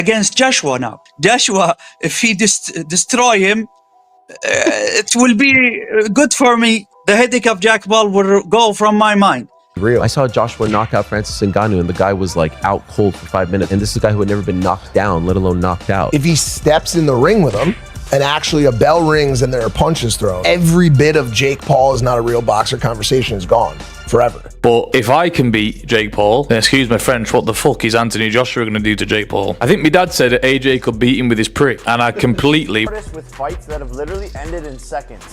against Joshua now. Joshua, if he destroy him, it will be good for me. The headache of Jack Paul will go from my mind. Real. I saw Joshua knock out Francis Ngannou, and the guy was like out cold for 5 minutes. And this is a guy who had never been knocked down, let alone knocked out. If he steps in the ring with him, and actually a bell rings and there are punches thrown, every bit of Jake Paul is not a real boxer conversation is gone forever. But if I can beat Jake Paul, then excuse my French, what the fuck is Anthony Joshua going to do to Jake Paul? I think my dad said that AJ could beat him with his prick, and I completely... With fights that have literally ended in seconds.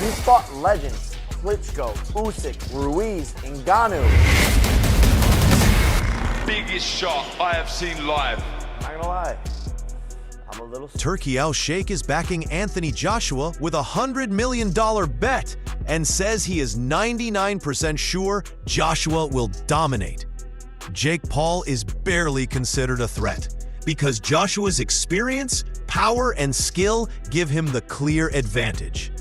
He's fought legends, Klitschko, Usyk, Ruiz, Ngannou. Biggest shot I have seen live. I'm not gonna lie. I'm a little... Turki Al-Sheikh is backing Anthony Joshua with a $100 million bet and says he is 99% sure Joshua will dominate. Jake Paul is barely considered a threat because Joshua's experience, power, and skill give him the clear advantage.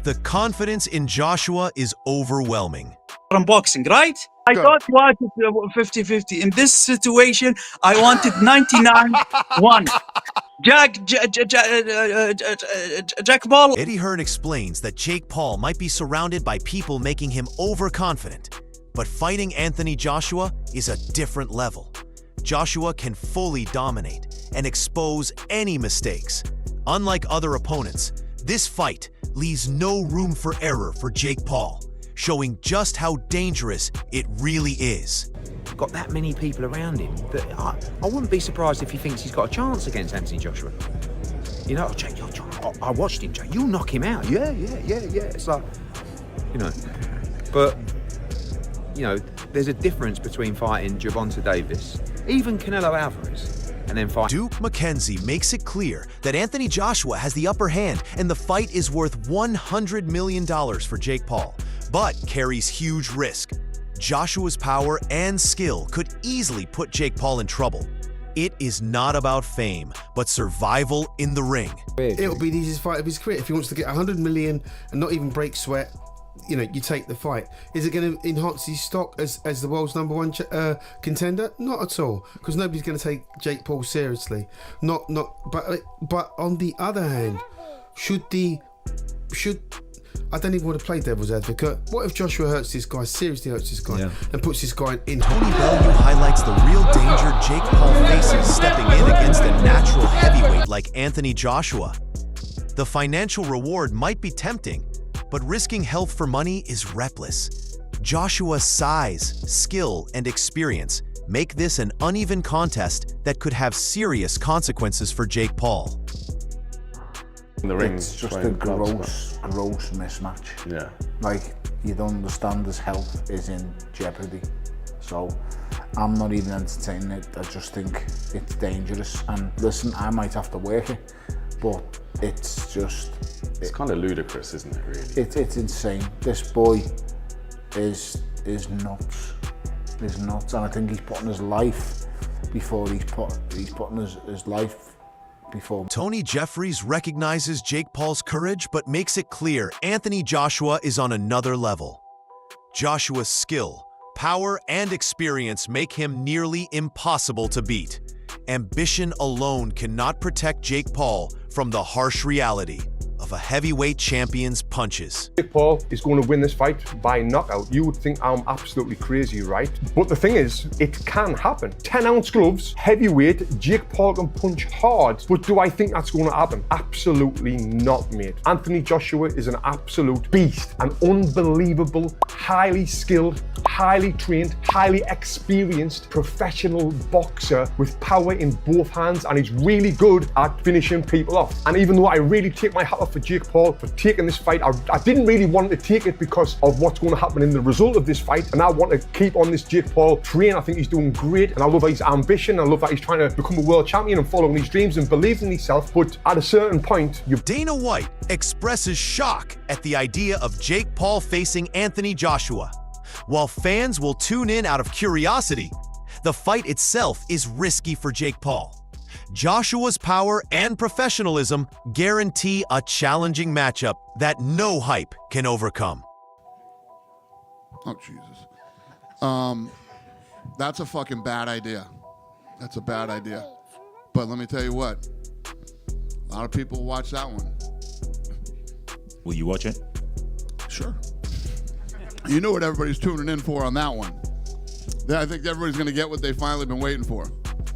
The confidence in Joshua is overwhelming. From boxing, right? I don't want it 50-50. In this situation, I wanted 99-1. Jack Paul. Eddie Hearn explains that Jake Paul might be surrounded by people making him overconfident, but fighting Anthony Joshua is a different level. Joshua can fully dominate and expose any mistakes. Unlike other opponents, this fight leaves no room for error for Jake Paul, showing just how dangerous it really is. Got that many people around him that I wouldn't be surprised if he thinks he's got a chance against Anthony Joshua. You know, Jake, I watched him, Jake. You'll knock him out. Yeah. It's like, you know, but, you know, there's a difference between fighting Gervonta Davis, even Canelo Alvarez, and then fighting. Duke McKenzie makes it clear that Anthony Joshua has the upper hand and the fight is worth $100 million for Jake Paul, but carries huge risk. Joshua's power and skill could easily put Jake Paul in trouble. It is not about fame, but survival in the ring. It'll be the easiest fight of his career. If he wants to get 100 million and not even break sweat, you know, you take the fight. Is it going to enhance his stock as the world's #1 contender? Not at all, because nobody's going to take Jake Paul seriously. But on the other hand, I don't even want to play devil's advocate. What if Joshua seriously hurts this guy, and puts this guy in? Tony Bellew highlights the real danger Jake Paul faces stepping in against a natural heavyweight like Anthony Joshua. The financial reward might be tempting, but risking health for money is reckless. Joshua's size, skill, and experience make this an uneven contest that could have serious consequences for Jake Paul. It's just a gross mismatch. Yeah. Like, you don't understand his health is in jeopardy. So I'm not even entertaining it. I just think it's dangerous. And listen, I might have to work it, but it's just... It's kind of ludicrous, isn't it, really? It's insane. This boy is nuts. He's nuts. And I think he's putting his life before he's putting his life before. Tony Jeffries recognizes Jake Paul's courage, but makes it clear Anthony Joshua is on another level. Joshua's skill, power, and experience make him nearly impossible to beat. Ambition alone cannot protect Jake Paul from the harsh reality of a heavyweight champion's punches. Jake Paul is going to win this fight by knockout. You would think I'm absolutely crazy, right? But the thing is, it can happen. 10-ounce gloves, heavyweight, Jake Paul can punch hard. But do I think that's going to happen? Absolutely not, mate. Anthony Joshua is an absolute beast, an unbelievable, highly skilled, highly trained, highly experienced professional boxer with power in both hands, and he's really good at finishing people off. And even though I really take my hat off for Jake Paul for taking this fight, I didn't really want to take it because of what's going to happen in the result of this fight, and I want to keep on this Jake Paul train. I think he's doing great, and I love his ambition. I love that he's trying to become a world champion and following his dreams and believing in himself. But at a certain point, Dana White expresses shock at the idea of Jake Paul facing Anthony Joshua. While fans will tune in out of curiosity, the fight itself is risky for Jake Paul. Joshua's power and professionalism guarantee a challenging matchup that no hype can overcome. Oh, Jesus. That's a fucking bad idea. That's a bad idea. But let me tell you what. A lot of people watch that one. Will you watch it? Sure. You know what everybody's tuning in for on that one. I think everybody's going to get what they've finally been waiting for.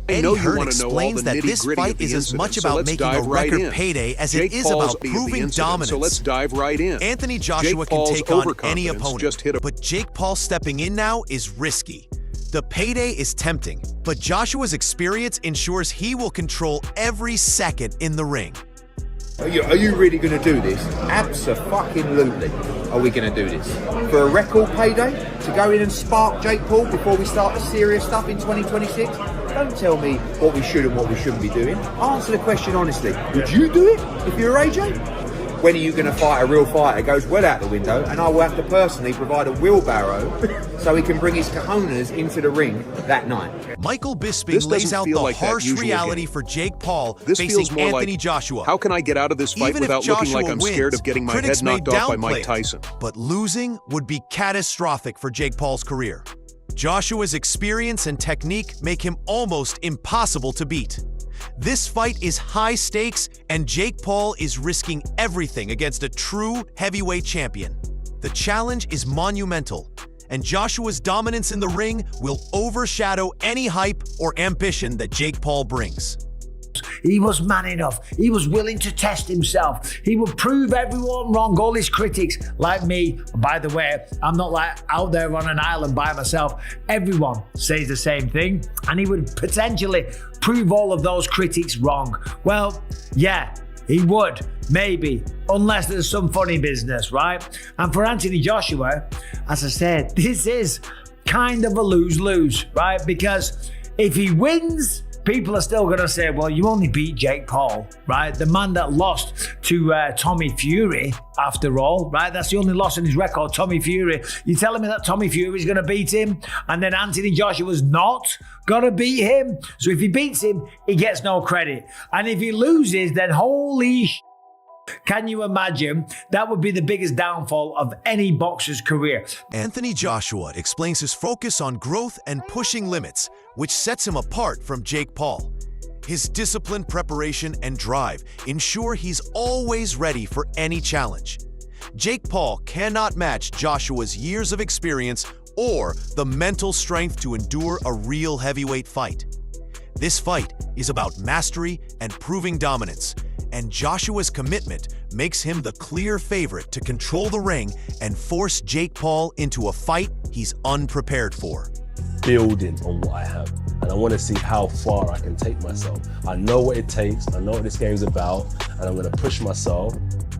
Eddie Hearn explains that this fight is as much about making a record payday as it is about proving dominance. So let's dive right in. Anthony Joshua can take on any opponent, but Jake Paul stepping in now is risky. The payday is tempting, but Joshua's experience ensures he will control every second in the ring. Are you really going to do this? Abso-fucking-lutely. Are we going to do this? For a record payday? To go in and spark Jake Paul before we start the serious stuff in 2026? Don't tell me what we should and what we shouldn't be doing. Answer the question honestly. Would you do it if you're AJ? When are you going to fight a real fighter? It goes well out the window, and I will have to personally provide a wheelbarrow so he can bring his cojones into the ring that night. Michael Bisping lays out the harsh reality for Jake Paul facing Anthony Joshua. How can I get out of this fight without looking like I'm scared of getting my head knocked off by Mike Tyson? But losing would be catastrophic for Jake Paul's career. Joshua's experience and technique make him almost impossible to beat. This fight is high stakes, and Jake Paul is risking everything against a true heavyweight champion. The challenge is monumental, and Joshua's dominance in the ring will overshadow any hype or ambition that Jake Paul brings. He was man enough. He was willing to test himself. He would prove everyone wrong, all his critics, like me. By the way, I'm not like out there on an island by myself. Everyone says the same thing, and he would potentially prove all of those critics wrong. Well, yeah, he would, maybe, unless there's some funny business, right? And for Anthony Joshua, as I said, this is kind of a lose-lose, right? Because if he wins, people are still going to say, well, you only beat Jake Paul, right? The man that lost to Tommy Fury, after all, right? That's the only loss in his record, Tommy Fury. You're telling me that Tommy Fury's going to beat him, and then Anthony Joshua's not going to beat him? So if he beats him, he gets no credit. And if he loses, then holy sh**. Can you imagine? That would be the biggest downfall of any boxer's career. Anthony Joshua explains his focus on growth and pushing limits, which sets him apart from Jake Paul. His disciplined preparation and drive ensure he's always ready for any challenge. Jake Paul cannot match Joshua's years of experience or the mental strength to endure a real heavyweight fight. This fight is about mastery and proving dominance, and Joshua's commitment makes him the clear favorite to control the ring and force Jake Paul into a fight he's unprepared for. Building on what I have, and I want to see how far I can take myself. I know what it takes, I know what this game's about, and I'm going to push myself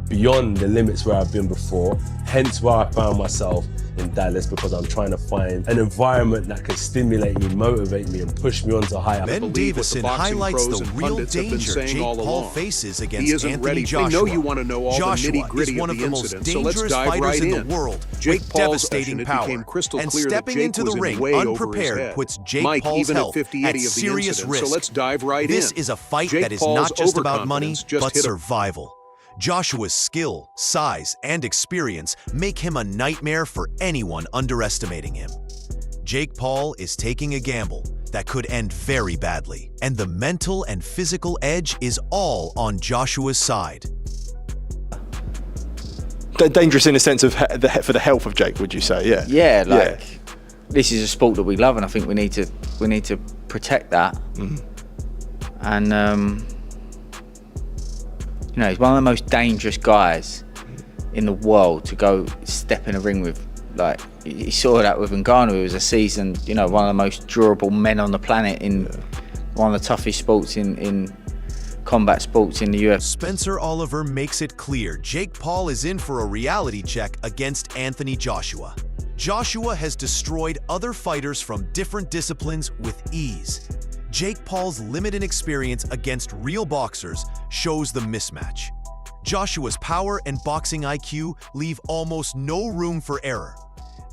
beyond the limits where I've been before, hence why I found myself in Dallas, because I'm trying to find an environment that can stimulate me, motivate me, and push me on to higher. Ben Davison highlights the real danger Jake Paul faces against Anthony Joshua. They know you want to know all Joshua the nitty-gritty is one of the most incident, so let's dangerous dive fighters right in in. the world Jake with Paul's devastating session, it power, became crystal and clear that stepping Jake into the was in ring way over his unprepared head. puts Jake Mike, Paul's even at health 50-80 at of the serious incident, risk. so let's dive right This in. is a fight Jake that is Paul's not just about money, overconfidence just but hit a survival. Joshua's skill, size, and experience make him a nightmare for anyone underestimating him. Jake Paul is taking a gamble that could end very badly, and the mental and physical edge is all on Joshua's side. Dangerous in the sense of for the health of Jake, would you say? Yeah. Yeah, like this is a sport that we love, and I think we need to protect that. And you know, he's one of the most dangerous guys in the world to go step in a ring with. Like, you saw that with Ngannou, who was a seasoned, you know, one of the most durable men on the planet in one of the toughest sports in combat sports in the UFC. Spencer Oliver makes it clear Jake Paul is in for a reality check against Anthony Joshua. Joshua has destroyed other fighters from different disciplines with ease. Jake Paul's limited experience against real boxers shows the mismatch. Joshua's power and boxing IQ leave almost no room for error.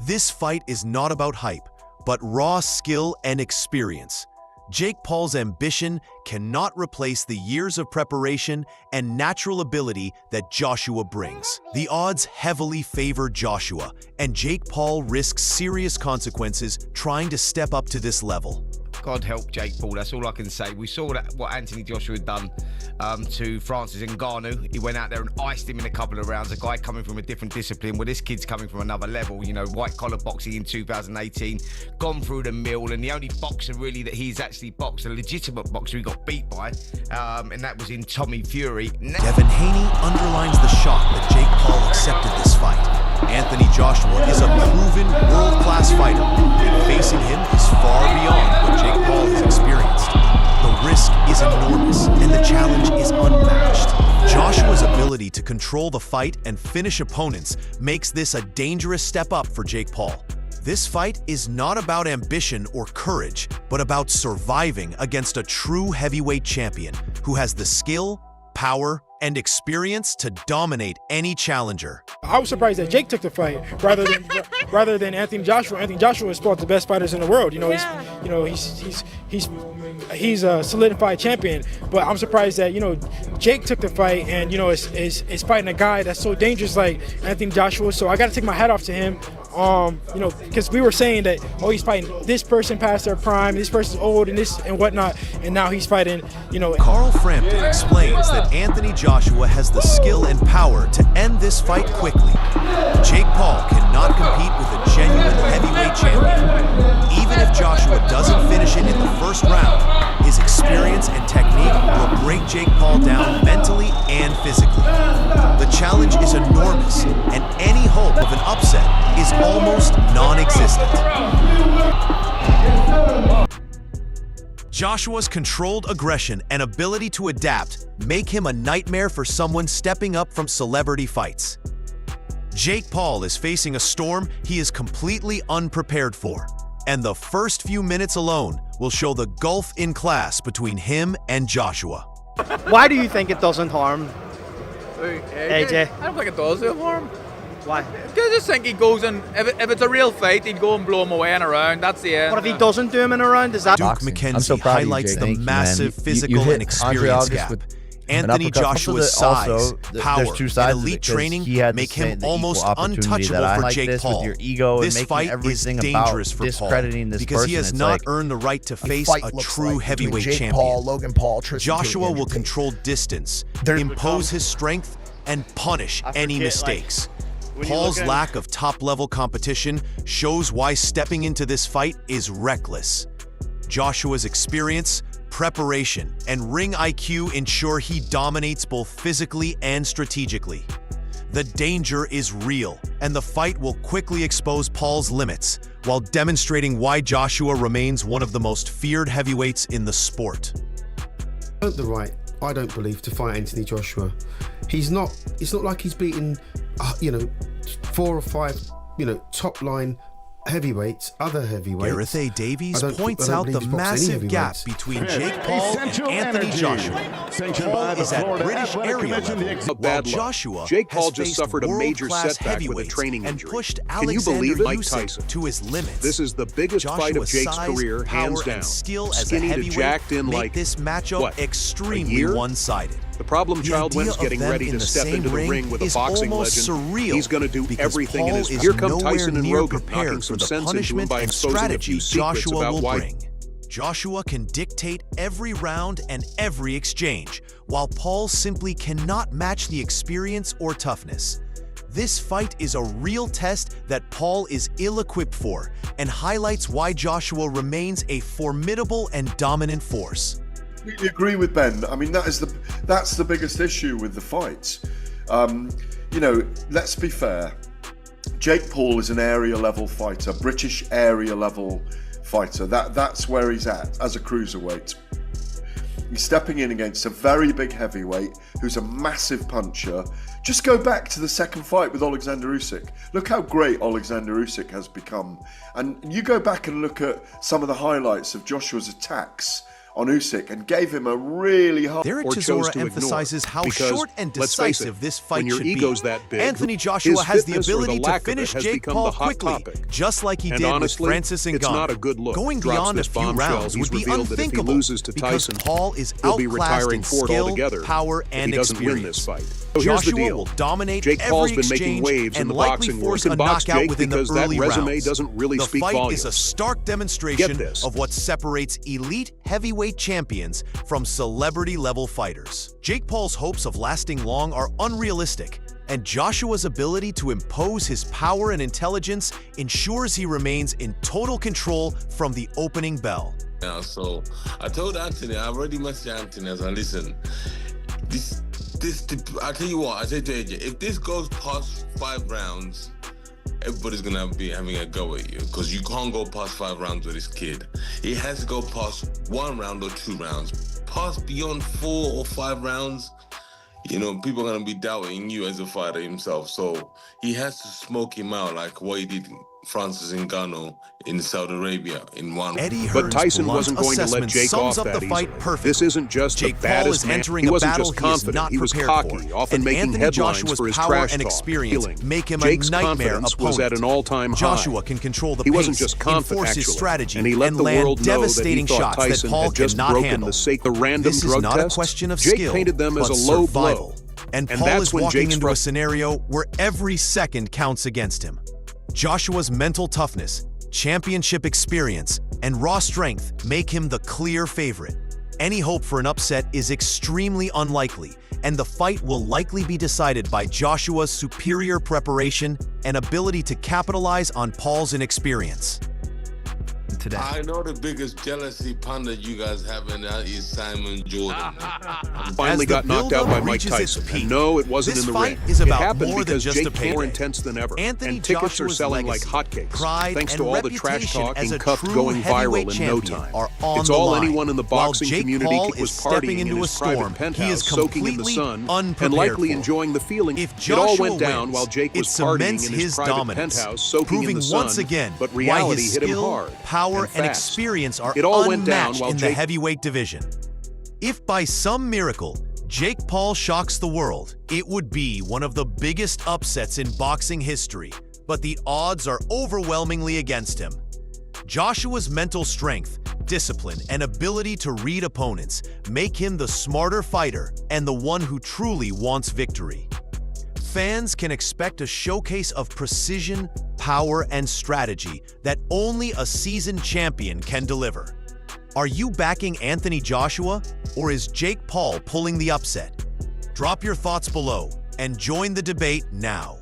This fight is not about hype, but raw skill and experience. Jake Paul's ambition cannot replace the years of preparation and natural ability that Joshua brings. The odds heavily favor Joshua, and Jake Paul risks serious consequences trying to step up to this level. God help Jake Paul, that's all I can say. We saw that what Anthony Joshua had done to Francis Ngannou. He went out there and iced him in a couple of rounds. A guy coming from a different discipline. Well, this kid's coming from another level. You know, white-collar boxing in 2018, gone through the mill, and the only boxer really that he's actually boxed, a legitimate boxer he got beat by, and that was in Tommy Fury. Devin Haney underlines the shock that Jake Paul accepted this fight. Anthony Joshua is a proven world-class fighter, and facing him is far beyond what Jake Paul has experienced. The risk is enormous, and the challenge is unmatched. Joshua's ability to control the fight and finish opponents makes this a dangerous step up for Jake Paul. This fight is not about ambition or courage, but about surviving against a true heavyweight champion who has the skill, power, and experience to dominate any challenger. I was surprised that Jake took the fight rather than Anthony Joshua. Anthony Joshua is fought the best fighters in the world. He's a solidified champion. But I'm surprised that Jake took the fight and is fighting a guy that's so dangerous like Anthony Joshua. So I got to take my hat off to him. Because we were saying that, oh, he's fighting this person past their prime, this person's old and this and whatnot, and now he's fighting, Carl Frampton explains that Anthony Joshua has the skill and power to end this fight quickly. Jake Paul cannot compete with a genuine heavyweight champion. Even if Joshua doesn't finish it in the first round, his experience and technique will break Jake Paul down mentally and physically. The challenge is enormous, and any hope of an upset is almost non-existent. Joshua's controlled aggression and ability to adapt make him a nightmare for someone stepping up from celebrity fights. Jake Paul is facing a storm he is completely unprepared for, and the first few minutes alone will show the gulf in class between him and Joshua. Why do you think it doesn't harm AJ? I don't think it does harm. Why? Because I just think he goes and if it's a real fight, he'd go and blow him away in a round. That's the end. What if he doesn't do him in a round? Is that Duke McKenzie highlights the massive physical and experience gap. Anthony Joshua's size, power, and elite training make him almost untouchable for Jake Paul. This fight is dangerous for Paul because he has not earned the right to face a true heavyweight champion. Logan Paul, Joshua will control distance, impose his strength, and punish any mistakes. Paul's lack of top-level competition shows why stepping into this fight is reckless. Joshua's experience, preparation, and ring IQ ensure he dominates both physically and strategically. The danger is real, and the fight will quickly expose Paul's limits, while demonstrating why Joshua remains one of the most feared heavyweights in the sport. Earned the right, I don't believe, to fight Anthony Joshua. It's not like he's beaten, 4 or 5, top-line heavyweights, other heavyweights. Gareth A. Davies points out the massive gap between Jake Paul and Anthony Joshua. Paul is at British area level, while Joshua Jake Paul has just faced suffered a major world-class setback with a heavyweights training and injury. pushed Can you Alexander believe Mike Usyk Tyson? to his limits. This is the biggest fight of Joshua's Jake's size, career, power, hands down. and skill as a Skinny to heavyweight jacked in make like this matchup what, extremely one-sided. The problem child idea when's of getting them ready in to step same into the ring with a is boxing almost legend. surreal He's going to do because everything in Paul his is Here come nowhere Tyson and near Rogan prepared knocking for some the sense into him punishment by and exposing a strategy few secrets Joshua about will why. bring. Joshua can dictate every round and every exchange, while Paul simply cannot match the experience or toughness. This fight is a real test that Paul is ill-equipped for and highlights why Joshua remains a formidable and dominant force. completely agree with Ben. I mean, that's the biggest issue with the fights. Let's be fair. Jake Paul is an area level fighter, British area level fighter. That's where he's at as a cruiserweight. He's stepping in against a very big heavyweight who's a massive puncher. Just go back to the second fight with Alexander Usyk. Look how great Alexander Usyk has become. And you go back and look at some of the highlights of Joshua's attacks on Usyk and gave him a really hard... Derek Or chose Chisora to emphasizes ignore. how Because, short and let's face decisive it, this when fight your should ego's be. that big, Anthony his Joshua has the fitness or the ability to lack of it finish has Jake become Paul the hot quickly, topic. just like he And did honestly, with Francis Ngannou. it's not a good look. Going Drops beyond a this few bombshell, rounds he's would be revealed that if he unthinkable loses to because Tyson, Paul is he'll be outclassed retiring in for it skill, altogether power, if and he doesn't win experience. this fight. So here's the Joshua deal. will dominate Jake every Paul's been exchange making waves in and the likely boxing world. force You a can box knockout Jake within the because that early resume rounds. doesn't really The speak fight volumes. is a stark demonstration this. of what separates elite heavyweight champions from celebrity-level fighters. Jake Paul's hopes of lasting long are unrealistic, and Joshua's ability to impose his power and intelligence ensures he remains in total control from the opening bell. Now, so I told Anthony, I already messaged Anthony. I was like, listen, this, I tell you what, I said to AJ, if this goes past 5 rounds, everybody's gonna be having a go at you because you can't go past 5 rounds with this kid. It has to go past 1 round or 2 rounds. Past beyond 4 or 5 rounds, you know, people are gonna be doubting you as a fighter himself. So he has to smoke him out like what he did Francis Ngannou in Saudi Arabia in 1 round. But Tyson wasn't going to let Jake off that easily. This isn't just Jake the Paul baddest is man. entering He a wasn't battle just he is confident. not He was prepared cocky, for. often And making Anthony headlines Joshua's for his power trash and talk. experience Healing. make him Jake's a nightmare confidence opponent. was at an all-time high. Joshua can control the He pace, wasn't just confident, enforce his actually. strategy, And he let the land world know that he devastating thought shots Tyson that Paul had just cannot broken handle. the random This is drug not test. a question of Jake skill, painted them as but a low survival. blow. And Paul that's is when walking Jake into a struck. scenario where every second counts against him. Joshua's mental toughness, championship experience, and raw strength make him the clear favorite. Any hope for an upset is extremely unlikely, and the fight will likely be decided by Joshua's superior preparation and ability to capitalize on Paul's inexperience. Today. I know the biggest jealousy panda you guys have in that is Simon Jordan. Finally got knocked out by Mike Tyson. And no, it wasn't This in the fight ring. is It about happened more than because just a Jake's payday. more intense than ever. Anthony And tickets are Joshua's selling legacy, like hotcakes. pride, Thanks and to all the trash reputation talk as and a cuff true going heavyweight viral in no champion time. are on It's the all line. anyone in the While boxing Jake community Paul was is stepping partying in into a his private storm, penthouse, he is soaking in the completely sun, unprepared and likely for. enjoying the feeling. If It all Joshua went down wins, while Jake was it partying cements in his his private dominance, penthouse, soaking proving in the sun. once again But why reality his hit him skill, hard, power, and fast. experience are It all went down unmatched while in the Jake heavyweight division. If by some miracle Jake Paul shocks the world, it would be one of the biggest upsets in boxing history, but the odds are overwhelmingly against him. Joshua's mental strength, discipline, and ability to read opponents make him the smarter fighter and the one who truly wants victory. Fans can expect a showcase of precision, power, and strategy that only a seasoned champion can deliver. Are you backing Anthony Joshua, or is Jake Paul pulling the upset? Drop your thoughts below and join the debate now.